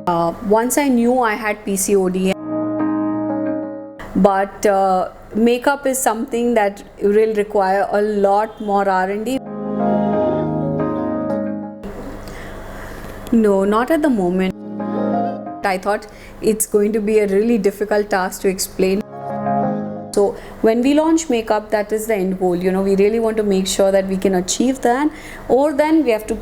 Once I knew I had PCOD, but makeup is something that will require a lot more R&D. No, not at the moment. I thought it's going to be a really difficult task to explain. So when we launch makeup, that is the end goal. You know, we really want to make sure that we can achieve that, or then we have to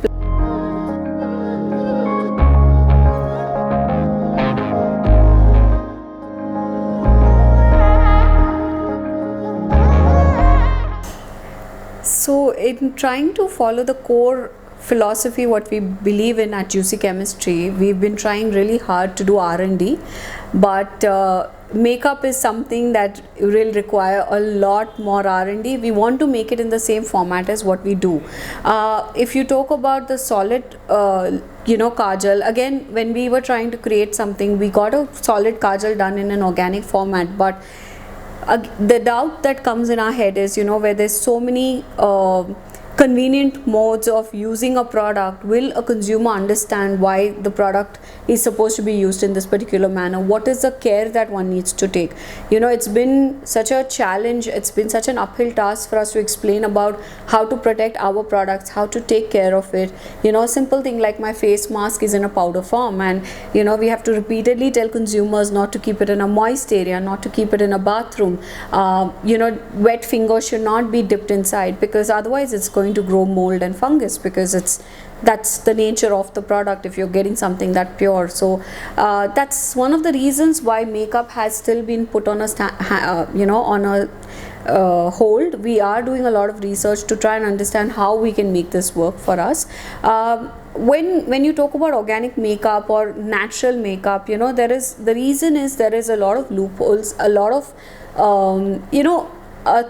So in trying to follow the core philosophy, what we believe in at Juicy Chemistry, we've been trying really hard to do R&D, but makeup is something that will require a lot more R&D. We want to make it in the same format as what we do. If you talk about the solid kajal, again, when we were trying to create something, we got a solid kajal done in an organic format, but the doubt that comes in our head is, where there's so many convenient modes of using a product, will a consumer understand why the product is supposed to be used in this particular manner? What is the care that one needs to take? It's been such a challenge, it's been such an uphill task for us to explain about how to protect our products, how to take care of it. A simple thing like my face mask is in a powder form, and we have to repeatedly tell consumers not to keep it in a moist area, not to keep it in a bathroom. Wet fingers should not be dipped inside, because otherwise it's going to grow mold and fungus, because that's the nature of the product if you're getting something that pure. So that's one of the reasons why makeup has still been put on a hold. We are doing a lot of research to try and understand how we can make this work for us. When you talk about organic makeup or natural makeup, there is a lot of loopholes, a lot of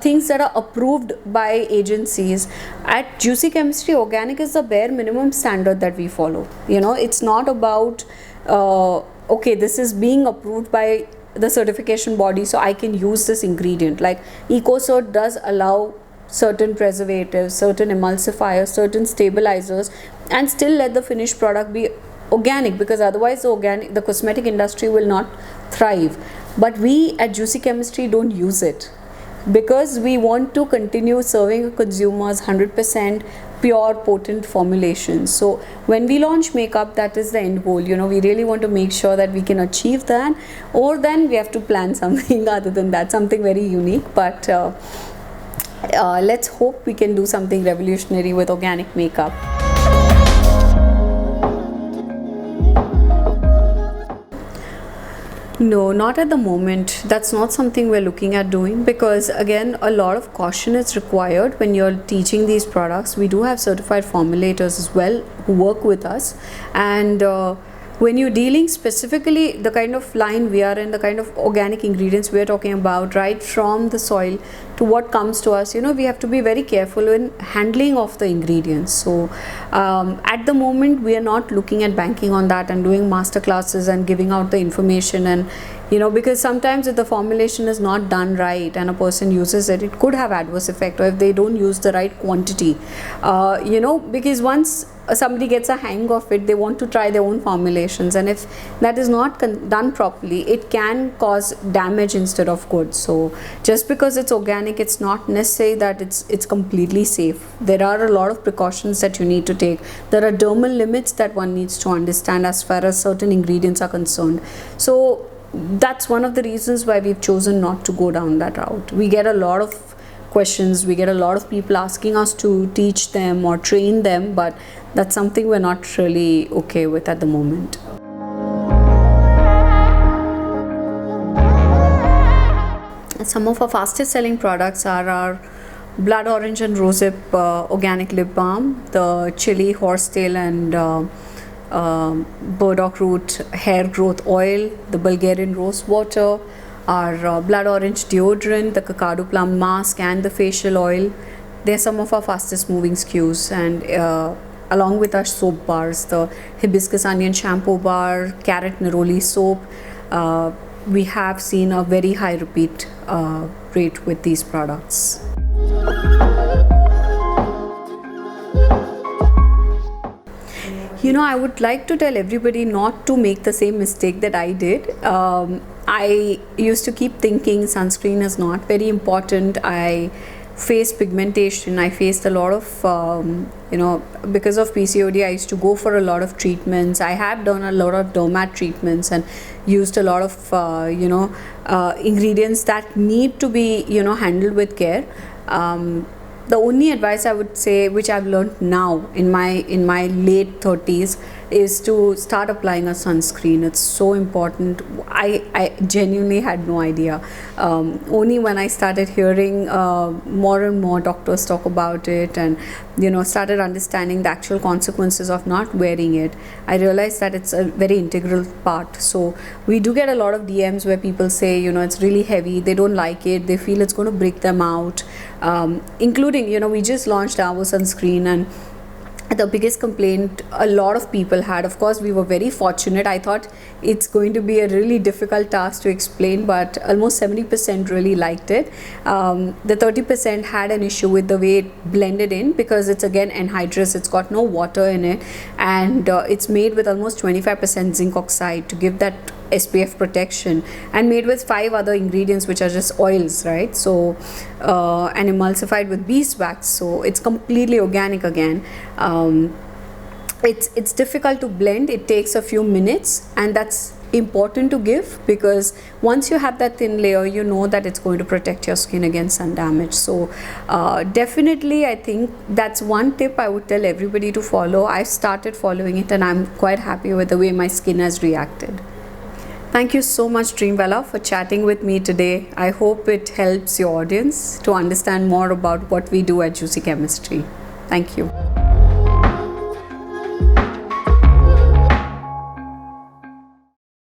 things that are approved by agencies. At Juicy Chemistry, organic is the bare minimum standard that we follow. It's not about okay, this is being approved by the certification body, so I can use this ingredient. Like EcoCert does allow certain preservatives, certain emulsifiers, certain stabilizers, and still let the finished product be organic, because otherwise the cosmetic industry will not thrive. But we at Juicy Chemistry don't use it, because we want to continue serving consumers 100% pure, potent formulations. So when we launch makeup, that is the end goal. We really want to make sure that we can achieve that, or then we have to plan something other than that, something very unique. But let's hope we can do something revolutionary with organic makeup. No, not at the moment. That's not something we're looking at doing, because again, a lot of caution is required when you're teaching these products. We do have certified formulators as well who work with us, and when you're dealing specifically the kind of line we are in, the kind of organic ingredients we're talking about, right from the soil to what comes to us, we have to be very careful in handling of the ingredients. So at the moment, we are not looking at banking on that and doing master classes and giving out the information, and because sometimes if the formulation is not done right and a person uses it, it could have adverse effect, or if they don't use the right quantity, because once somebody gets a hang of it, they want to try their own formulations, and if that is not done properly, it can cause damage instead of good. So just because it's organic, it's not necessary that it's completely safe. There are a lot of precautions that you need to take. There are dermal limits that one needs to understand as far as certain ingredients are concerned. So that's one of the reasons why we've chosen not to go down that route. We get a lot of questions, we get a lot of people asking us to teach them or train them, but that's something we're not really okay with at the moment. Some of our fastest selling products are our Blood Orange and Rosehip organic lip balm, the chili horsetail and burdock root hair growth oil, the Bulgarian rose water, our blood orange deodorant, the cacao plum mask, and the facial oil. They're some of our fastest moving SKUs, and along with our soap bars, the hibiscus onion shampoo bar, carrot neroli soap, we have seen a very high repeat rate with these products. I would like to tell everybody not to make the same mistake that I did. I used to keep thinking sunscreen is not very important. I faced pigmentation. I faced a lot of, because of PCOD, I used to go for a lot of treatments. I have done a lot of dermat treatments and used a lot of, ingredients that need to be, handled with care. The only advice I would say, which I've learned now in my late 30s, is to start applying a sunscreen. It's so important. I genuinely had no idea. Only when I started hearing more and more doctors talk about it, and started understanding the actual consequences of not wearing it, I realized that it's a very integral part. So we do get a lot of DMs where people say, it's really heavy, they don't like it, they feel it's going to break them out, including, we just launched our sunscreen, and the biggest complaint a lot of people had, of course we were very fortunate. I thought it's going to be a really difficult task to explain, but almost 70% really liked it. The 30% had an issue with the way it blended in, because it's again anhydrous, it's got no water in it, and it's made with almost 25% zinc oxide to give that SPF protection, and made with 5 other ingredients which are just oils, right? So and emulsified with beeswax, so it's completely organic again. It's difficult to blend. It takes a few minutes, and that's important to give, because once you have that thin layer, you know that it's going to protect your skin against sun damage. So definitely I think that's one tip I would tell everybody to follow. I've started following it, and I'm quite happy with the way my skin has reacted. Thank you so much, Dreamwella, for chatting with me today. I hope it helps your audience to understand more about what we do at Juicy Chemistry. Thank you.